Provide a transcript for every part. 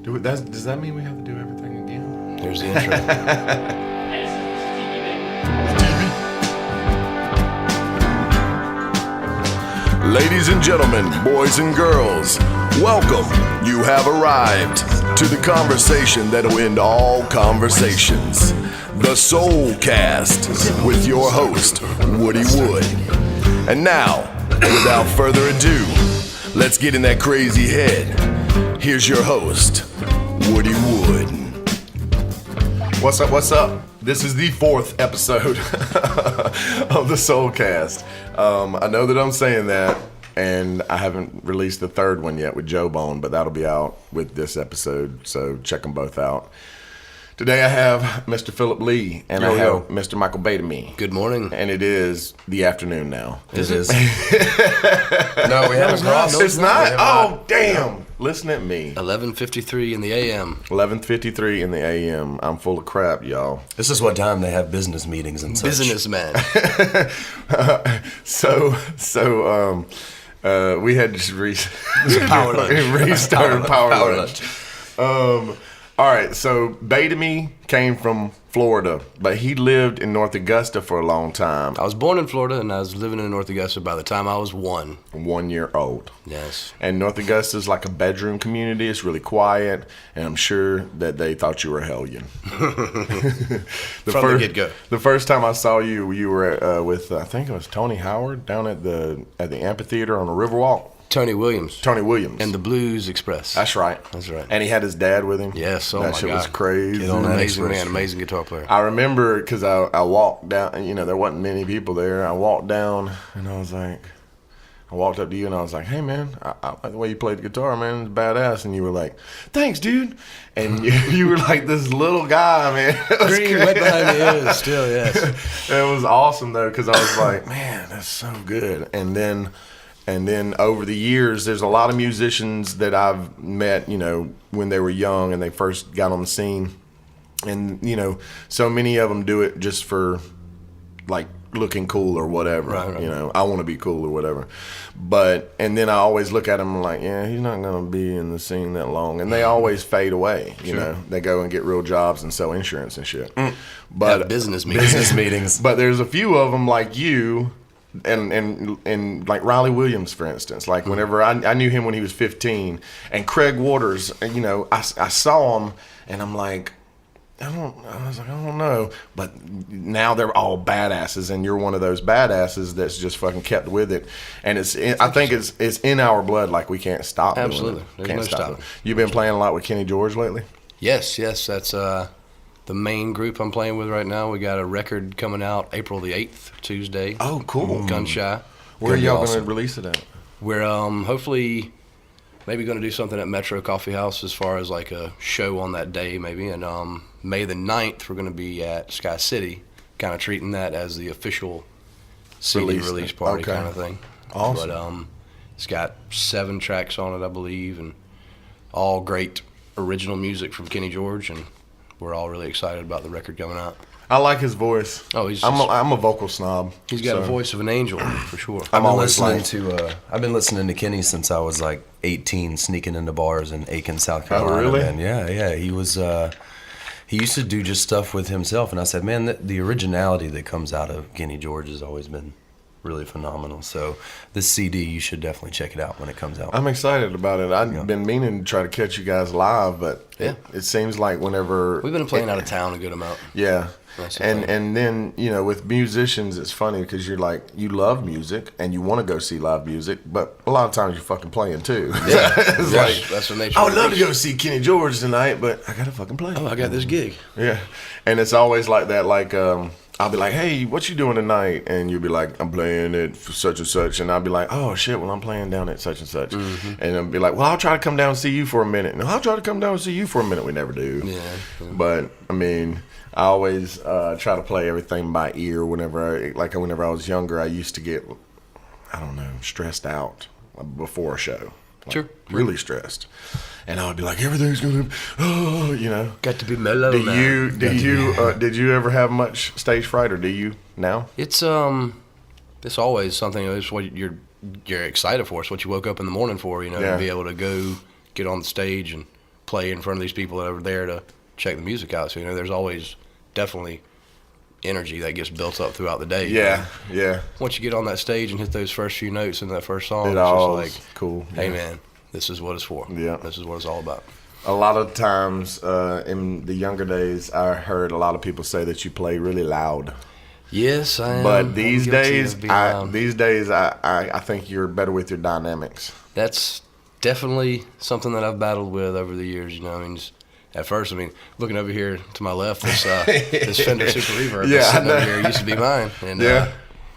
Does that mean we have to do everything again? Here's the intro. Ladies and gentlemen, boys and girls, welcome. You have arrived to the conversation that'll end all conversations. The Soulcast with your host, Woody Wood. And now, without further ado, let's get in that crazy head. Here's your host, Woody Wood. What's up? This is the 4th episode of the Soulcast. I know that I'm saying that, and I haven't released the 3rd one yet with Joe Bone, but that'll be out with this episode, so check them both out. Today I have Mr. Phillip Lee, and I have Mr. Micheal Badamie. Good morning. And it is the afternoon now. It is. No, we haven't crossed. It's not? Oh, damn. Listen at me. 11:53 in the a.m. 11:53 in the a.m. I'm full of crap, y'all. This is what time they have business meetings and such. Businessman. So, we had to Power lunch. restart power lunch. All right, so Badamie came from Florida, but he lived in North Augusta for a long time. I was born in Florida, and I was living in North Augusta by the time I was 1. 1 year old. Yes. And North Augusta is like a bedroom community. It's really quiet, and I'm sure that they thought you were a hellion. From the get-go. The first time I saw you, you were with, I think it was Tony Howard, down at the amphitheater on the Riverwalk. Tony Williams. And the Blues Express. That's right. And he had his dad with him. Yes, that shit was crazy. Amazing man, amazing guitar player. I remember because I walked down, there wasn't many people there. I walked down and I walked up to you and I was like, hey man, I like the way you played the guitar, man, it's badass. And you were like, thanks, dude. And you were like this little guy, man. Green, wet behind the ears, still, yes. It was awesome though, because I was like, man, that's so good. And then over the years, there's a lot of musicians that I've met, when they were young and they first got on the scene. And, so many of them do it just for, like, looking cool or whatever. Right. I want to be cool or whatever. And then I always look at them and like, yeah, he's not going to be in the scene that long. And they always fade away, you know. They go and get real jobs and sell insurance and shit. But have business meetings. But there's a few of them like you. And like Riley Williams, for instance, like whenever I knew him when he was 15, and Craig Waters, I saw him and I'm like, I don't know, but now they're all badasses, and you're one of those badasses that's just fucking kept with it, and I think it's in our blood, like we can't stop. Absolutely, doing it. Can't stop it. You've been playing a lot with Kenny George lately. Yes, that's the main group I'm playing with right now. We got a record coming out April the 8th, Tuesday. Oh, cool. Gun Shy. Where are y'all going to release it at? We're hopefully maybe going to do something at Metro Coffee House as far as like a show on that day maybe. And May the 9th, we're going to be at Sky City, kind of treating that as the official CD release party kind of thing. Awesome. But it's got 7 tracks on it, I believe, and all great original music from Kenny George, and we're all really excited about the record coming out. I like his voice. Oh, I'm a vocal snob. He's got a voice of an angel for sure. I've been listening to Kenny since I was like 18, sneaking into bars in Aiken, South Carolina. Oh, really? Man. Yeah. He was. He used to do just stuff with himself, and I said, man, the originality that comes out of Kenny George has always been really phenomenal. So this CD, you should definitely check it out when it comes out. I'm excited about it. I've been meaning to try to catch you guys live, but it seems like whenever we've been playing out of town a good amount. Yeah. And then, with musicians, it's funny because you're like, you love music and you want to go see live music, but a lot of times you're fucking playing too. Yeah. It's like, that's what nature I would love to go see Kenny George tonight, but I got to fucking play. Oh, I got this gig. Yeah. And it's always like that, like, I'll be like, hey, what you doing tonight? And you'll be like, I'm playing at such and such. And I'll be like, oh, shit, well, I'm playing down at such and such. Mm-hmm. And I'll be like, well, I'll try to come down and see you for a minute. And I'll try to come down and see you for a minute. We never do. Yeah. But, I mean, I always try to play everything by ear. Whenever I was younger, I used to get, stressed out before a show. Sure. Really stressed. And I would be like, everything's gonna, Got to be mellow. Did you ever have much stage fright, or do you now? It's always something. It's what you're excited for. It's what you woke up in the morning for. To be able to go get on the stage and play in front of these people that are there to check the music out. So, you know, there's always definitely energy that gets built up throughout the day. Yeah, you know? yeah. Once you get on that stage and hit those first few notes in that first song, It it's all just is like, cool. hey, Yeah. man, this is what it's for. Yeah. This is what it's all about. A lot of times in the younger days, I heard a lot of people say that you play really loud. Yes, I am. But these days, I I think you're better with your dynamics. That's definitely something that I've battled with over the years. You know, I mean, just at first, I mean, looking over here to my left, this Fender Super Reverb Yeah, that's sitting I know. over here used to be mine, and Yeah.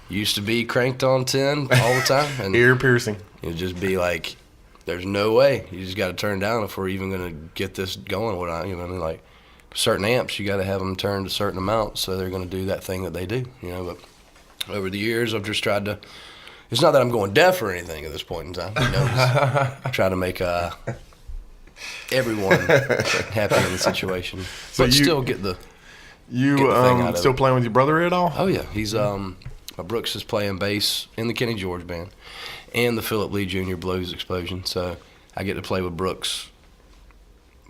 used to be cranked on 10 all the time, and Ear piercing. it'd just be like, there's no way. You just got to turn down if we're even going to get this going. What I, you know, what I mean, like certain amps, you got to have them turned a certain amount so they're going to do that thing that they do. You know, but over the years, I've just tried to. It's not that I'm going deaf or anything at this point in time. You know, just try to make everyone happy in the situation, but you- still get the. You Get the thing out of still it. playing with your brother at all? Oh yeah, he's Brooks is playing bass in the Kenny George band, and the Phillip Lee Jr. Blues Explosion. So I get to play with Brooks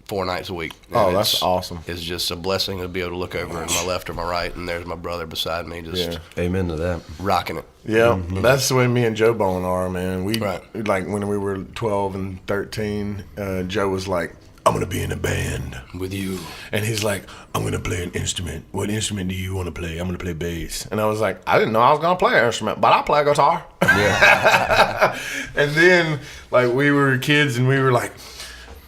4 nights a week. And Oh, that's awesome. It's just a blessing to be able to look over to my left or my right, and there's my brother beside me, just Yeah. Amen to that. rocking it. Yeah, that's the way me and Joe Bone are, man. We Right. like when we were 12 and 13. Joe was like, "I'm gonna be in a band," With you. and he's like, "I'm gonna play an instrument. What instrument do you want to play?" "I'm gonna play bass." And I was like, "I didn't know I was gonna play an instrument, but I play guitar." Yeah. And then like we were kids, and we were like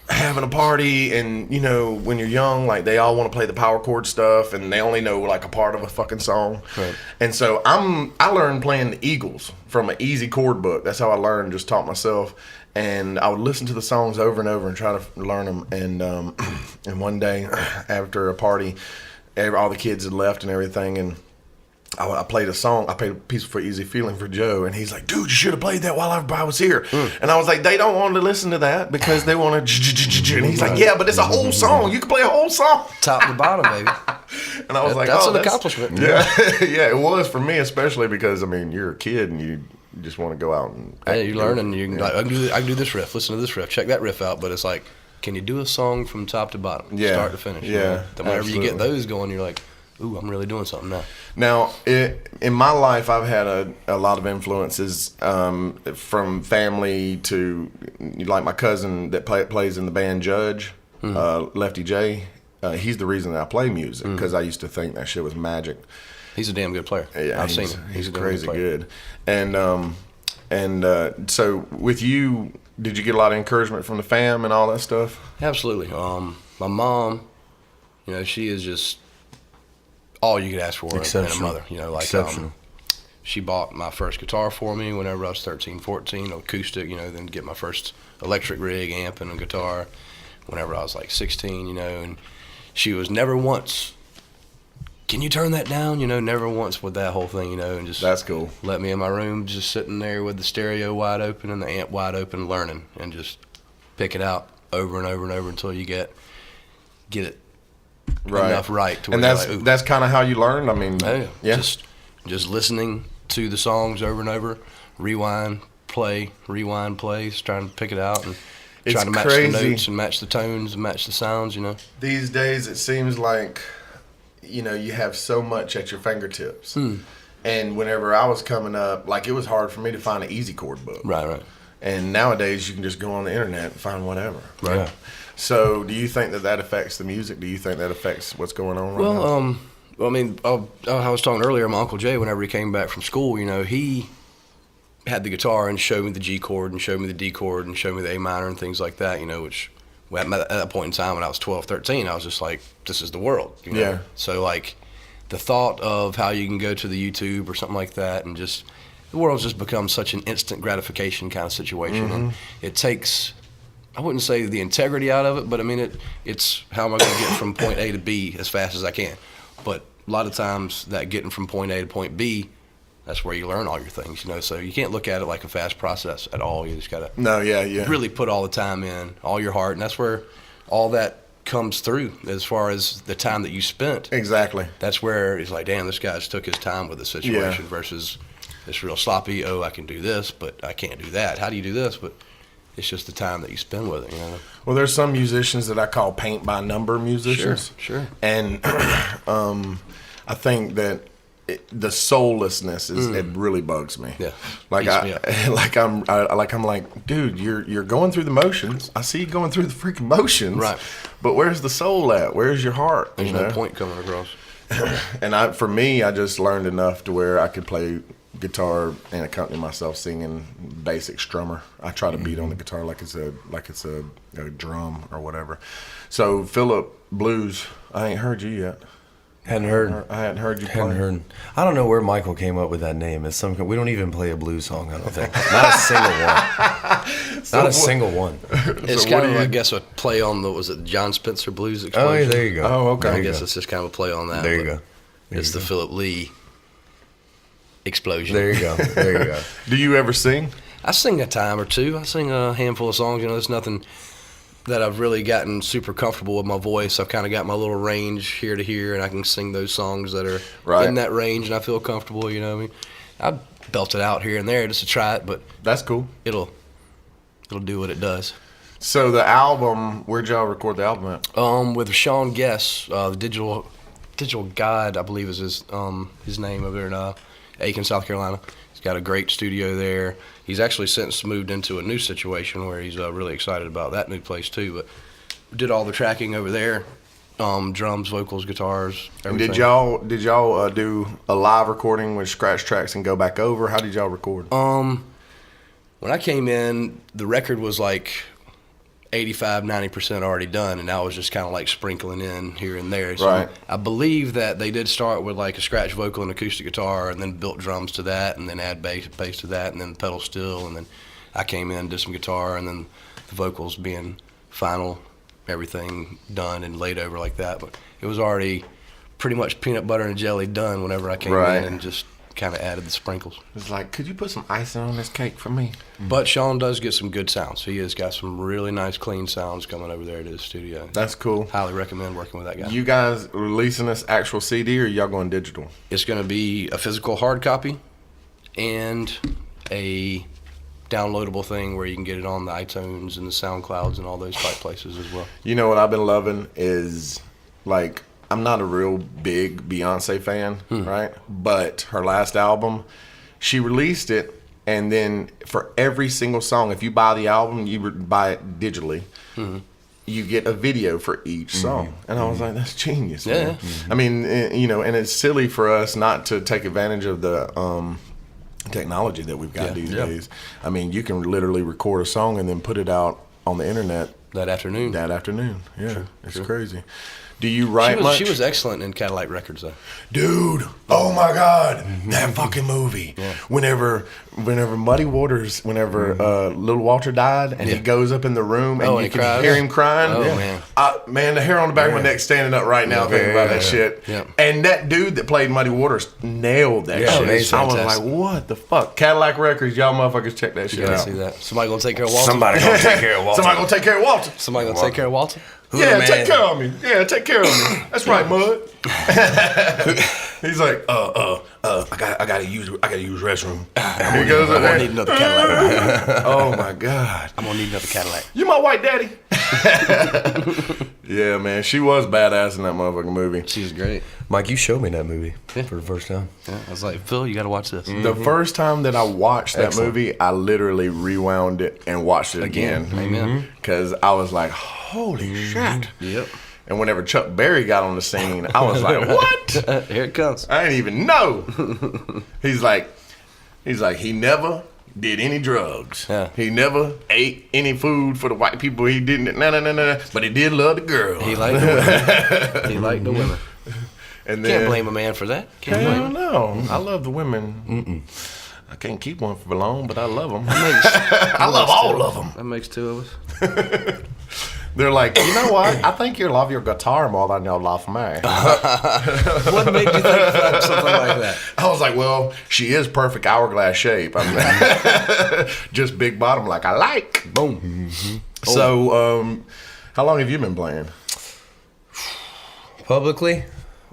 having a party, and you know when you're young, like they all want to play the power chord stuff, and they only know like a part of a fucking song. Right. And so I learned playing the Eagles from an easy chord book. That's how I learned, just taught myself. And I would listen to the songs over and over and try to learn them. And one day after a party, all the kids had left and everything, and I played a song. I played a piece for Easy Feeling for Joe, and he's like, "Dude, you should have played that while everybody was here." And I was like, "They don't want to listen to that because they want to." And he's like, "Yeah, but it's a whole song. You can play a whole song." Top to bottom, baby. And I was like, That's "Oh, an accomplishment. Yeah, yeah, it was for me, especially because I mean, you're a kid and you just want to go out and. Hey, you learn, and you can like, I can do this riff. Listen to this riff. Check that riff out. But it's like, can you do a song from top to bottom, Yeah, start to finish? yeah, You know? Then whenever you get absolutely. those going, you're like, ooh, I'm really doing something now. Now, in my life, I've had a lot of influences from family to, like my cousin that plays in the band Judge, Lefty J. He's the reason that I play music because I used to think that shit was magic. He's a damn good player. Yeah, I've seen him. He's a damn crazy player. good. And so with you, did you get a lot of encouragement from the fam and all that stuff? Absolutely. My mom, you know, she is just all you could ask for in a Exceptional. mother. You know, like Exceptional. she bought my first guitar for me whenever I was 13, 14, acoustic, you know, then get my first electric rig, amp, and a guitar whenever I was like 16, you know, and she was never once, can you turn that down? You know, never once with that whole thing, you know, and just That's cool. let me in my room, just sitting there with the stereo wide open and the amp wide open, learning and just pick it out over and over and over until you get it enough right to where And you're that's like, ooh. that's kind of how you learned. I mean, Oh, yeah. Just listening to the songs over and over, rewind, play, trying to pick it out and It's trying to match crazy. the notes and match the tones and match the sounds, you know. These days, it seems like, you know, you have so much at your fingertips. And whenever I was coming up, like, it was hard for me to find an easy chord book. Right. And nowadays, you can just go on the internet and find whatever. Right. Yeah. So, do you think that affects the music? Do you think that affects what's going on right now? Well, I mean, I was talking earlier, my Uncle Jay, whenever he came back from school, you know, he had the guitar and showed me the G chord and showed me the D chord and showed me the A minor and things like that, you know, which at that point in time when I was 12, 13, I was just like, this is the world, you know? Yeah. So, like, the thought of how you can go to the YouTube or something like that and just, the world's just become such an instant gratification kind of situation. And it takes, I wouldn't say the integrity out of it, but I mean, it's how am I going to get from point A to B as fast as I can? But a lot of times that getting from point A to point B, that's where you learn all your things, you know. So you can't look at it like a fast process at all. You just got to No, yeah. really put all the time in, all your heart, and that's where all that comes through as far as the time that you spent. Exactly. That's where it's like, damn, this guy's took his time with the situation versus this real sloppy, oh, I can do this, but I can't do that. How do you do this? But It's just the time that you spend with it, you know. Well, there's some musicians that I call paint by number musicians. Sure. And I think that the soullessness is it really bugs me. Yeah. Like Beats me up. I'm like, dude, you're going through the motions. I see you going through the freaking motions. Right. But where's the soul at? Where's your heart? There's you no know? point coming across. And for me, I just learned enough to where I could play guitar and accompany myself singing basic strummer. I try to beat on the guitar like it's a drum or whatever. So Phillip, blues, I ain't heard you yet. Hadn't heard. I hadn't heard you play. Hadn't heard. I don't know where Michael came up with that name. It's we don't even play a blues song. I don't think. Not a single one. Not a single one. It's So kind what of, do I you- guess, a play on was it John Spencer Blues Oh, Explosion? there you go. Oh, okay. There I you guess go. it's just kind of a play on that. There you but go. There It's you the go. Phillip Lee explosion. There you go. There you go. Do you ever sing? I sing a time or two. I sing a handful of songs. You know, there's nothing that I've really gotten super comfortable with my voice. I've kind of got my little range here to here, and I can sing those songs that are Right. in that range, and I feel comfortable. You know what I mean? I belt it out here and there just to try it, but That's cool. it'll do what it does. So the album, where'd y'all record the album at? With Sean Guess, the digital guide, I believe is his name over there in Aiken, South Carolina. He's got a great studio there. He's actually since moved into a new situation where he's really excited about that new place too. But we did all the tracking over there, drums, vocals, guitars, And everything. did y'all do a live recording with scratch tracks and go back over? How did y'all record? When I came in, the record was like 85-90% already done, and I was just kind of like sprinkling in here and there. So Right. I believe that they did start with like a scratch vocal and acoustic guitar, and then built drums to that, and then add bass to that, and then pedal steel, and then I came in, did some guitar, and then the vocals being final, everything done and laid over like that. But it was already pretty much peanut butter and jelly done whenever I came Right. in, and just kind of added the sprinkles. It's like, could you put some icing on this cake for me? But Sean does get some good sounds. He has got some really nice, clean sounds coming over there to the studio. That's cool. Highly recommend working with that guy. You guys releasing this actual CD or y'all going digital? It's going to be a physical hard copy and a downloadable thing where you can get it on the iTunes and the SoundClouds and all those type places as well. You know what I've been loving is, like, I'm not a real big Beyonce fan, right? But her last album, she released it, and then for every single song, if you buy the album, you buy it digitally, you get a video for each song. And I was like, that's genius, man. I mean, you know, and it's silly for us not to take advantage of the technology that we've got these days. I mean, you can literally record a song and then put it out on the internet That afternoon. Yeah, it's crazy. Do you write much? She was excellent in Cadillac Records, though. Dude, oh my God, that fucking movie. Whenever Muddy Waters, Little Walter died, and he goes up in the room and Oh, you and he can cries? hear him crying. Oh, man. Man, the hair on the back of my neck's standing up right now thinking about that shit. Yeah. And that dude that played Muddy Waters nailed that Yeah, shit. amazing. I was Fantastic. like, what the fuck? Cadillac Records, y'all motherfuckers check that shit You gotta out. see that. Somebody gonna take care of Walter? Somebody gonna take care of Walter. Somebody gonna take care of Walter. Somebody gonna take care of Walter? Who Yeah, the take man? care of me. Yeah, take care of me. That's right, Mud. He's like, I gotta use restroom. He goes in I'm gonna there. need another Cadillac. Oh my God. I'm gonna need another Cadillac. You my white daddy. Yeah, man. She was badass in that motherfucking movie. She was great. Mike, you showed me that movie for the first time. Yeah, I was like, Phil, you gotta watch this. The first time that I watched that Excellent. movie, I literally rewound it and watched it again. Amen. Because I was like, holy shit. Yep. And whenever Chuck Berry got on the scene, I was like, what? Here it comes. I didn't even know. He's like, he never did any drugs. Yeah. He never ate any food for the white people. He didn't, no. But he did love the girl. He liked the women. He liked the women. And then, Can't blame a man for that. Can't blame Hell him. no. I love the women. I can't keep one for long, but I love them. I love all of them. That makes two of us. They're like, you know what? I think you love your guitar more than you love me. What made you think of something like that? I was like, well, she is perfect hourglass shape. I mean, just big bottom like I like. Boom. So, how long have you been playing? Publicly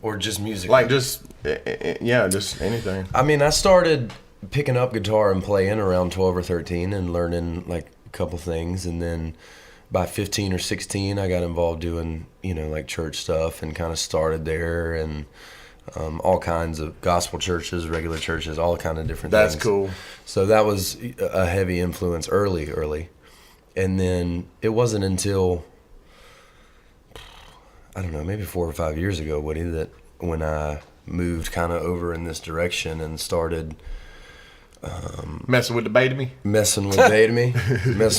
or just music? Like just anything. I mean, I started picking up guitar and playing around 12 or 13 and learning like couple things, and then by 15 or 16, I got involved doing, like church stuff and kind of started there, and all kinds of gospel churches, regular churches, all kind of different things. That's cool. So that was a heavy influence early. And then it wasn't until, I don't know, maybe 4 or 5 years ago, Woody, that when I moved kind of over in this direction and started messing with the Badamie? Messing with Badamie.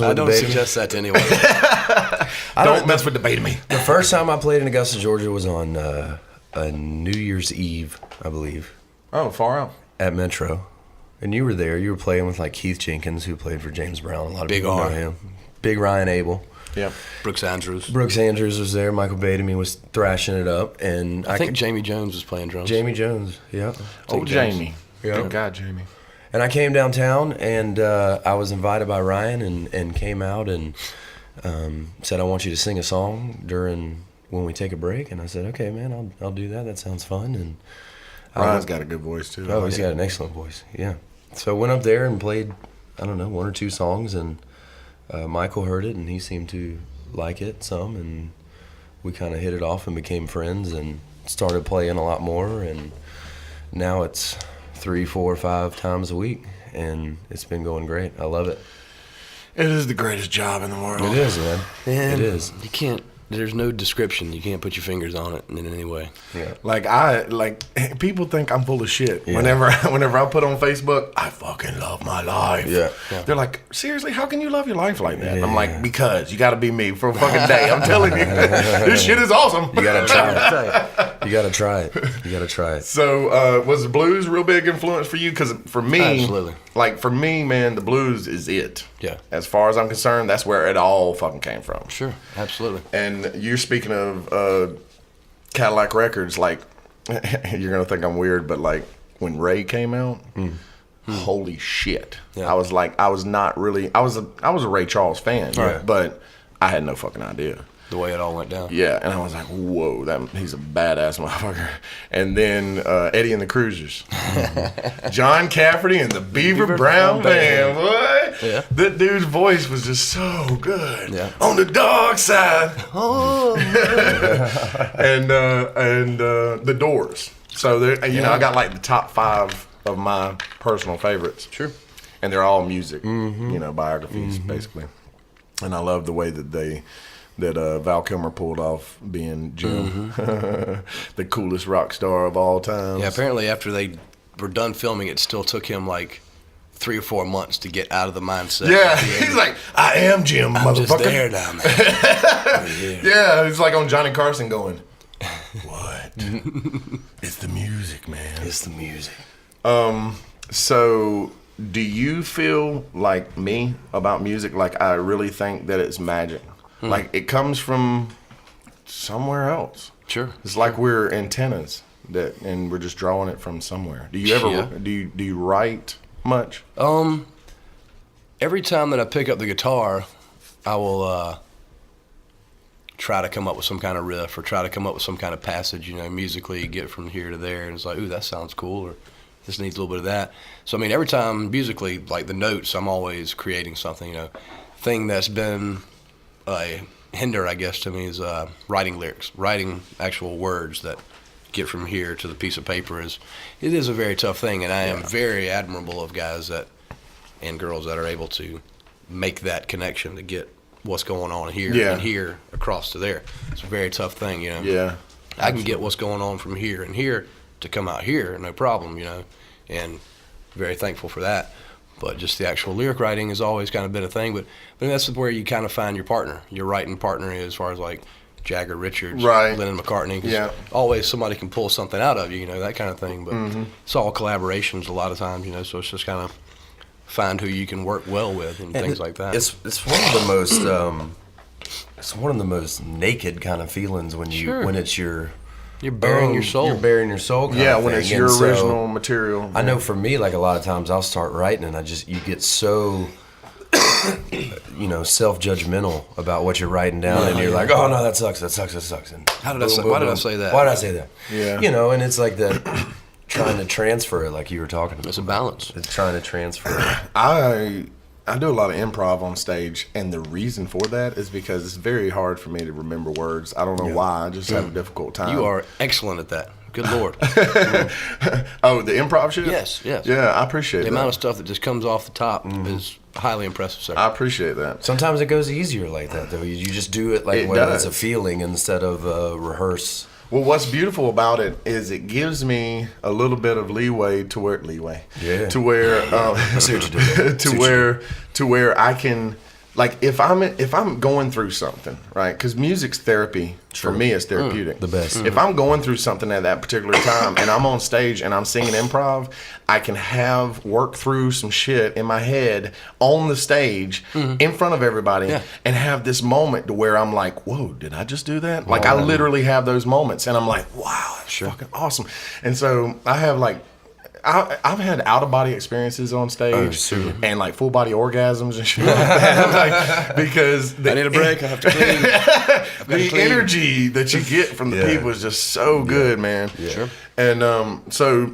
I don't suggest that to anyone. Don't mess with the Badamie. The first time I played in Augusta, Georgia was on a New Year's Eve, I believe. Oh, far out. At Metro. And you were there. You were playing with like Keith Jenkins, who played for James Brown. A lot of Big people R. know him. Big Ryan Abel. Yep. Brooks Andrews. Brooks Andrews was there. Michael Badamie was thrashing it up. And I think Jamie Jones was playing drums. Jamie Jones, yeah. Oh, Jamie. Yeah. Good God, Jamie. And I came downtown, and I was invited by Ryan and came out and said, I want you to sing a song during when we take a break. And I said, okay, man, I'll do that. That sounds fun. And Ryan's got a good voice, too. Oh, he's got an excellent voice, yeah. So I went up there and played, I don't know, 1 or 2 songs, and Michael heard it, and he seemed to like it some, and we kind of hit it off and became friends and started playing a lot more, and now it's 3, 4, 5 times a week, and it's been going great. I love it. It is the greatest job in the world. It is, man. Man, it is. You can't. There's no description. You can't put your fingers on it in any way. Yeah. Like people think I'm full of shit. Yeah. Whenever I put on Facebook, I fucking love my life. Yeah. They're like, seriously, how can you love your life like that? Yeah. I'm like, because you got to be me for a fucking day. I'm telling you, this shit is awesome. You gotta try it. You gotta try it. You gotta try it. So, was the blues a real big influence for you? Because for me, Absolutely. like for me, man, the blues is it. Yeah. As far as I'm concerned, that's where it all fucking came from. Sure, absolutely. And you're speaking of Cadillac Records, like you're gonna think I'm weird, but like when Ray came out, holy shit! Yeah. I was like, I was a Ray Charles fan, Right. but I had no fucking idea. The way it all went down. Yeah, and I was like, whoa, he's a badass motherfucker. And then Eddie and the Cruisers, John Cafferty and the Beaver Brown Band. What? Yeah. That dude's voice was just so good. Yeah. On the dark side. Oh. and the Doors. So there, I got like the top 5 of my personal favorites. Sure. And they're all music, biographies basically. And I love the way that Val Kilmer pulled off being Jim, the coolest rock star of all time. Yeah, apparently after they were done filming, it still took him like 3 or 4 months to get out of the mindset. Yeah, he's like, I am Jim, I'm motherfucker. just there down there. Yeah, he's like on Johnny Carson going, what? It's the music, man. It's the music. So, do you feel like me about music? Like, I really think that it's magic. Like, it comes from somewhere else. Sure. It's like we're antennas and we're just drawing it from somewhere. Do you ever do you write much? Every time that I pick up the guitar, I will try to come up with some kind of riff or try to come up with some kind of passage, musically, get from here to there, and it's like, ooh, that sounds cool, or this needs a little bit of that. So, I mean, every time musically, like the notes, I'm always creating something, Thing that's been a hinder, I guess, to me is writing lyrics, writing actual words that get from here to the piece of paper. It is a very tough thing, and I am very admirable of guys and girls that are able to make that connection to get what's going on here and here across to there. It's a very tough thing, Yeah. I can get what's going on from here and here to come out here, no problem, and very thankful for that. But just the actual lyric writing has always kind of been a thing. But that's where you kind of find your partner, your writing partner, as far as like Jagger, Richards, right. Lennon, McCartney. 'Cause Yeah. always somebody can pull something out of you, that kind of thing. But it's all collaborations a lot of times, so it's just kind of find who you can work well with and things like that. It's one of the most it's one of the most naked kind of feelings when it's your. You're bearing your soul. You're bearing your soul. Kind of when thing. it's your And so, original material. I know for me, like a lot of times I'll start writing and you get so, self-judgmental about what you're writing down, and you're like, oh no, that sucks. And Why did I say that? Why did I say that? Yeah. And it's like that trying to transfer it, like you were talking about. It's a balance. It's trying to transfer it. I I do a lot of improv on stage, and the reason for that is because it's very hard for me to remember words. I don't know why. I just have a difficult time. You are excellent at that. Good Lord. Oh, the improv shit? Yes. Yeah, I appreciate The that. amount of stuff that just comes off the top is highly impressive, sir. I appreciate that. Sometimes it goes easier like that, though. You just do it like It when does. it's a feeling instead of rehearse. Well, what's beautiful about it is it gives me a little bit of leeway to where to where I see what you did. to where I can, like, if I'm going through something, right? Because music's therapy for me is therapeutic. The best. If I'm going through something at that particular time and I'm on stage and I'm singing improv, I can work through some shit in my head on the stage in front of everybody and have this moment to where I'm like, whoa, did I just do that? Like, I literally have those moments and I'm like, wow, that's fucking awesome. And so I have like, I've had out of body experiences on stage and like full body orgasms and shit like that. Like, because I need a break. I have to clean. the energy that you get from the people is just so good, man. Yeah. Sure. And so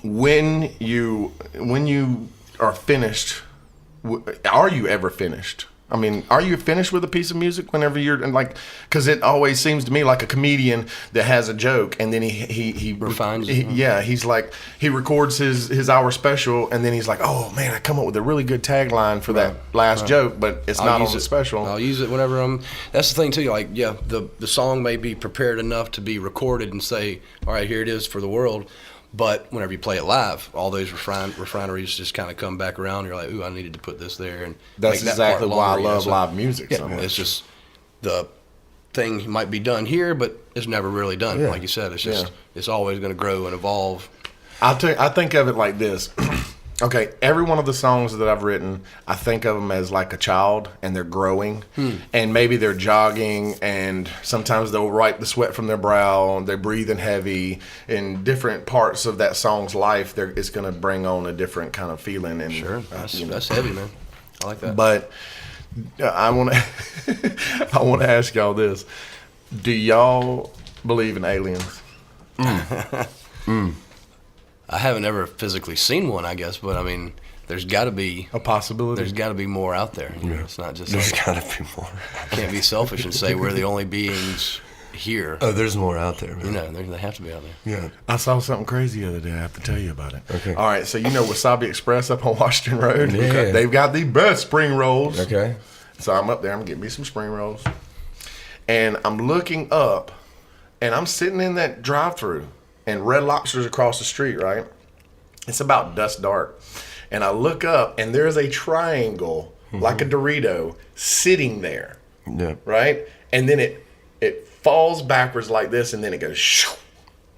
when you are finished, are you ever finished? I mean, are you finished with a piece of music whenever you're and like? Because it always seems to me like a comedian that has a joke and then he refines it. He's like he records his hour special and then he's like, oh man, I come up with a really good tagline for that last joke, but it's not on the special. I'll use it whenever I'm. That's the thing too. Like, yeah, the song may be prepared enough to be recorded and say, all right, here it is for the world. But whenever you play it live, all those refineries just kind of come back around. You're like, ooh, I needed to put this there. And that's make that exactly part why I longer, love so, live music yeah, so much. It's just the thing might be done here, but it's never really done. Yeah. Like you said, it's just it's always going to grow and evolve. I think of it like this. Okay, every one of the songs that I've written, I think of them as like a child, and they're growing, and maybe they're jogging, and sometimes they'll wipe the sweat from their brow, and they're breathing heavy. In different parts of that song's life, it's going to bring on a different kind of feeling. And That's heavy, man. I like that. But I want to ask y'all this: do y'all believe in aliens? I haven't ever physically seen one, I guess, but I mean, there's got to be A possibility. There's got to be more out there. You know, it's not just There's like, gotta be more. can't be selfish and say we're the only beings here. Oh, there's more out there, man. You know, they have to be out there. Yeah. I saw something crazy the other day. I have to tell you about it. Okay. All right. So you know Wasabi Express up on Washington Road? Yeah. They've got the best spring rolls. Okay. So I'm up there. I'm getting me some spring rolls. And I'm looking up, and I'm sitting in that drive-thru, and Red Lobster's across the street, right? It's about dusk dark. And I look up, and there's a triangle, like a Dorito, sitting there, Yeah. right? And then it falls backwards like this, and then it goes shoo,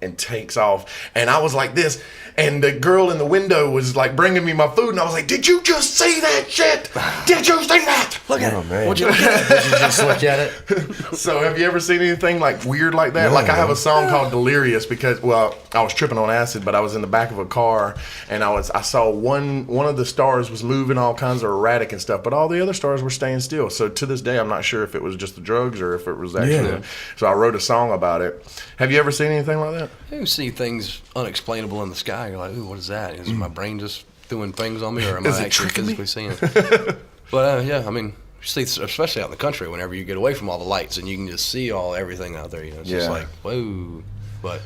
and takes off. And I was like this, and the girl in the window was like bringing me my food, and I was like, did you just see that shit? Did you see that? Look at it. Man. What'd you look at? Did you just look at it? So have you ever seen anything like weird like that? Like I have a song called Delirious because, well, I was tripping on acid, but I was in the back of a car and I saw one of the stars was moving all kinds of erratic and stuff, but all the other stars were staying still. So to this day, I'm not sure if it was just the drugs or if it was actually. Yeah. So I wrote a song about it. Have you ever seen anything like that? You see things unexplainable in the sky. You're like, ooh, what is that? Is my brain just doing things on me, or am Is I it actually tricking me? physically seeing it? But yeah, I mean, you see, especially out in the country, whenever you get away from all the lights and you can just see everything out there. You know, it's just Yeah. like, whoa. But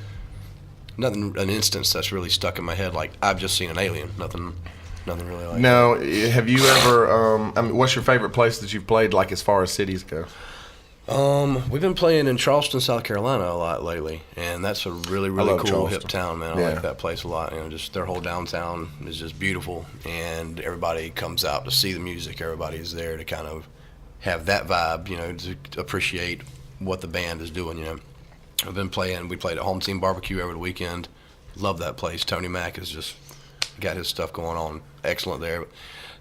an instance that's really stuck in my head. Like I've just seen an alien. Nothing really like. No. Have you ever? I mean, what's your favorite place that you've played? Like as far as cities go? We've been playing in Charleston, South Carolina a lot lately, and that's a really, really love cool, Charleston. hip town, man. I Yeah. like that place a lot. You know, just their whole downtown is just beautiful, and everybody comes out to see the music. Everybody's there to kind of have that vibe, you know, to appreciate what the band is doing, you know. I've been playing. We played at Home Team Barbecue over the weekend. Love that place. Tony Mack has just got his stuff going on. Excellent there.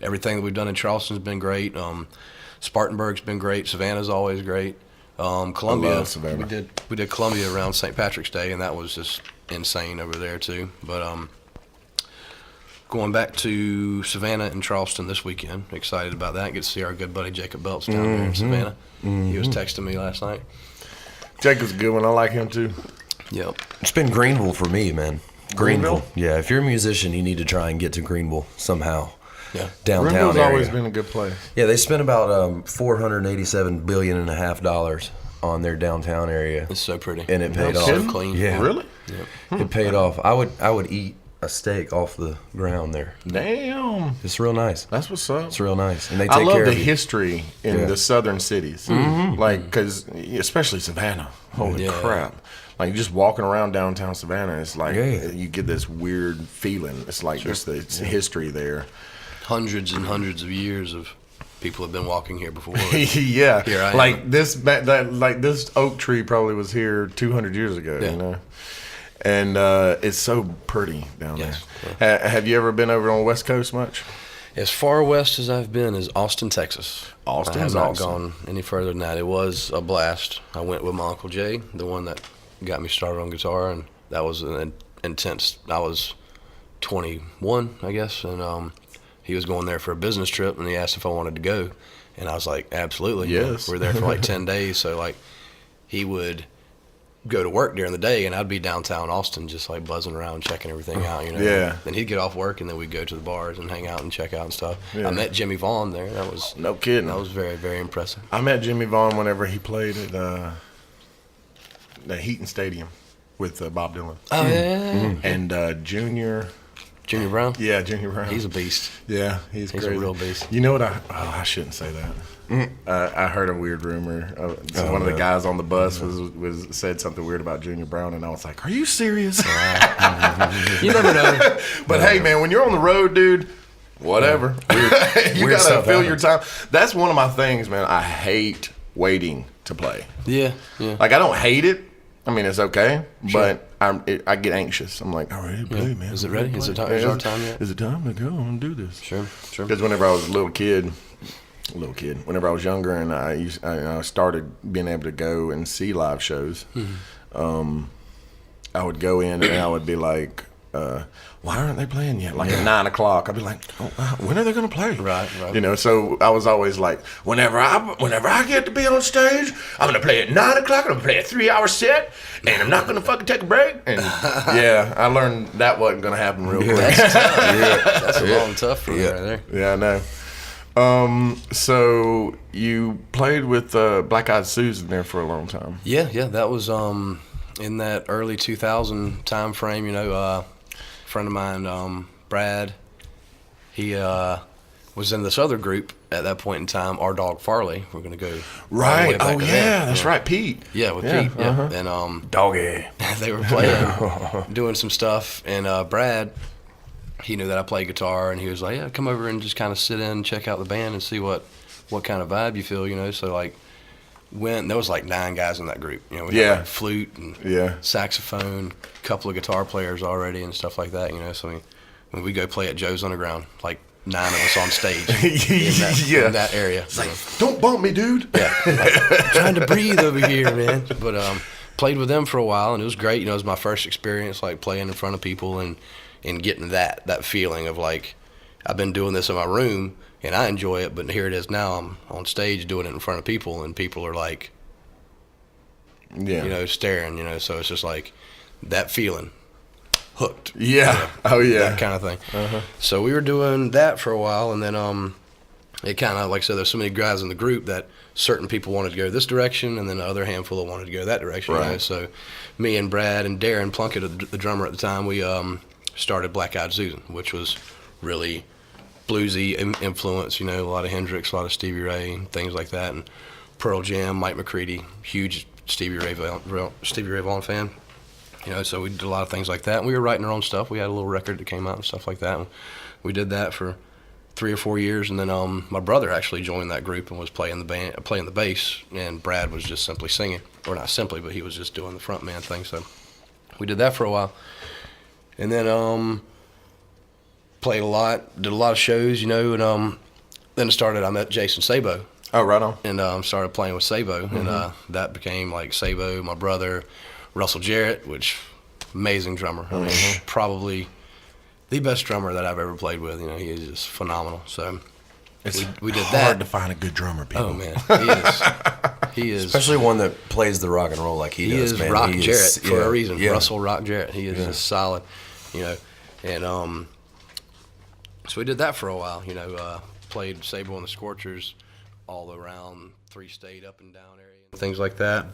Everything that we've done in Charleston's been great. Spartanburg's been great. Savannah's always great. Columbia, love Savannah. we did Columbia around St. Patrick's Day, and that was just insane over there too. But going back to Savannah and Charleston this weekend, excited about that. Get to see our good buddy Jacob Belts down there in Savannah. He was texting me last night. Jacob's a good one. I like him too. Yep. It's been Greenville for me, man. Greenville? Yeah, if you're a musician, you need to try and get to Greenville somehow. downtown Greenville's area. always been a good place. Yeah, they spent about $487.5 billion on their downtown area. It's so pretty. And it paid It's off. so clean. Yeah. Really? It paid off. I would eat a steak off the ground there. Damn. It's real nice. That's what's up. It's real nice. And they I take love care the of you. history in the southern cities. Like, because especially Savannah. Holy Yeah. crap. Like, just walking around downtown Savannah, it's like Yeah. you get this weird feeling. It's like just the history there. Hundreds and hundreds of years of people have been walking here before. Yeah. Here I like am. this oak tree probably was here 200 years ago, Yeah. you know? And it's so pretty down Yes. there. Have you ever been over on the West Coast much? As far west as I've been is Austin, Texas. Austin's I have not awesome. gone any further than that. It was a blast. I went with my Uncle Jay, the one that got me started on guitar, and that was an intense. I was 21, I guess, and he was going there for a business trip, and he asked if I wanted to go, and I was like, absolutely. Yes. We're there for like 10 days, so like he would go to work during the day, and I'd be downtown Austin just like buzzing around, checking everything out, you know. Yeah. Then he'd get off work, and then we'd go to the bars and hang out and check out and stuff. Yeah. I met Jimmy Vaughn there. That was No kidding. very, very impressive. I met Jimmy Vaughn whenever he played at the Heaton Stadium with Bob Dylan. Oh yeah. And Junior. Junior Brown. Yeah, Junior Brown. He's a beast. Yeah, he's He's a crazy. real beast. You know what? I shouldn't say that. I heard a weird rumor. One of the guys on the bus was said something weird about Junior Brown, and I was like, "Are you serious?" You never know. But hey, man, when you're on the road, dude, whatever. you weird gotta stuff fill your time. happens. That's one of my things, man. I hate waiting to play. Yeah. Yeah. Like, I don't hate it. I mean, it's okay, but I get anxious. I'm like, all right, play, man. Is it ready? Is it time? Is our time yet? Is it time to go and do this? Sure. Because whenever I was a little kid, whenever I was younger and I started being able to go and see live shows, I would go in and I would be like, why aren't they playing yet? Like at 9 o'clock, I'd be like, oh, when are they going to play? Right. You know, so I was always like, whenever I get to be on stage, I'm going to play at 9 o'clock. I'm going to play a 3-hour set, and I'm not going to fucking take a break. And yeah, I learned that wasn't going to happen real quick. That's a long tough for you right there. Yeah, I know. So you played with Black Eyed Susan there for a long time. Yeah. That was in that early 2000 time frame. You know, a friend of mine, Brad, he was in this other group at that point in time. Our Dog Farley. We're gonna go all the way Right. back Oh to yeah, them. that's right, Pete. Yeah, with Yeah, Pete. Yeah, uh-huh. and Doggy. they were playing, doing some stuff, and Brad, he knew that I played guitar, and he was like, "Yeah, come over and just kind of sit in, check out the band, and see what kind of vibe you feel." You know, so like, there was like 9 guys in that group. You know, we Yeah. had like flute and Yeah. saxophone, a couple of guitar players already, and stuff like that. You know, so when we go play at Joe's Underground, like 9 of us on stage in that area. It's like, don't bump me, dude. Yeah, like, trying to breathe over here, man. But played with them for a while, and it was great. You know, it was my first experience, like playing in front of people and getting that feeling of like, I've been doing this in my room and I enjoy it, but here it is now. I'm on stage doing it in front of people, and people are like, Yeah. you know, staring. You know, so it's just like that feeling, hooked. Yeah. Oh yeah. That kind of thing. So we were doing that for a while, and then it kind of, like I said, there's so many guys in the group that certain people wanted to go this direction, and then the other handful that wanted to go that direction. You know? Right. So me and Brad and Darren Plunkett, the drummer at the time, we started Black Eyed Susan, which was really bluesy influence. You know, a lot of Hendrix, a lot of Stevie Ray, and things like that, and Pearl Jam, Mike McCready, huge Stevie Ray Vaughan fan. You know, so we did a lot of things like that. And we were writing our own stuff. We had a little record that came out and stuff like that. And we did that for 3 or 4 years, and then my brother actually joined that group and was playing the bass, and Brad was just simply singing, or not simply, but he was just doing the front man thing. So we did that for a while, and then played a lot, did a lot of shows, you know, and then I met Jason Sabo, Oh, right on. and started playing with Sabo, and that became like Sabo, my brother, Russell Jarrett, which amazing drummer. I mean, probably the best drummer that I've ever played with. You know, he is just phenomenal. So we did that. Hard to find a good drummer, people. Oh man, he is. Especially one that plays the rock and roll like he does, is man. Rock He Jarrett is- for a reason. yeah. Russell Rock Jarrett. He is just solid, you know. And So we did that for a while, played Sable and the Scorchers all around 3 State up and down area, and things like that.